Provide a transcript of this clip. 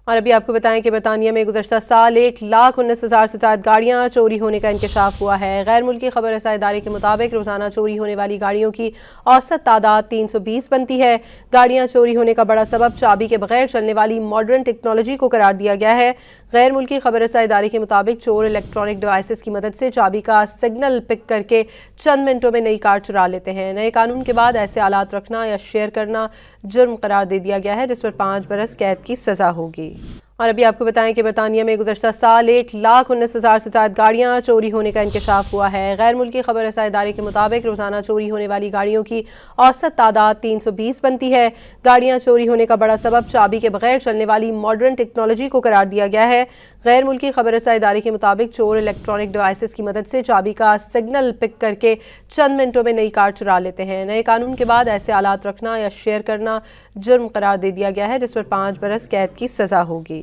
और अभी आपको बताएं कि बरतानिया में गुज़श्ता साल 1,19,000 से ज़्यादा गाड़ियाँ चोरी होने का इंकशाफ हुआ है। गैर मुल्की खबर रसाई इदारे के मुताबिक रोज़ाना चोरी होने वाली गाड़ियों की औसत तादाद 320 बनती है। गाड़ियाँ चोरी होने का बड़ा सबब चाबी के बगैर चलने वाली मॉडर्न टेक्नोलॉजी को करार दिया गया है। गैर मुल्की खबर रसाई इदारे के मुताबिक चोर इलेक्ट्रॉनिक डिवाइसेस की मदद से चाबी का सिग्नल पिक करके चंद मिनटों में नई कार चुरा लेते हैं। नए कानून के बाद ऐसे आलात रखना या शेयर करना जुर्म करार दे दिया गया है, जिस पर 5 बरस कैद की सजा होगी। और अभी आपको बताएं कि बरतानिया में गुज़श्ता साल 1,19,000 से ज़्यादा गाड़ियाँ चोरी होने का इंकशाफ हुआ है। गैर मुल्की खबर रसाई इदारे के मुताबिक रोज़ाना चोरी होने वाली गाड़ियों की औसत तादाद 320 बनती है। गाड़ियाँ चोरी होने का बड़ा सबब चाबी के बगैर चलने वाली मॉडर्न टेक्नोलॉजी को करार दिया गया है। गैर मुल्की खबर रसाई इदारे के मुताबिक चोर इलेक्ट्रॉनिक डिवाइसेस की मदद से चाबी का सिग्नल पिक करके चंद मिनटों में नई कार चुरा लेते हैं। नए कानून के बाद ऐसे आलात रखना या शेयर करना जुर्म करार दे दिया गया है, जिस पर 5 बरस कैद की सजा होगी।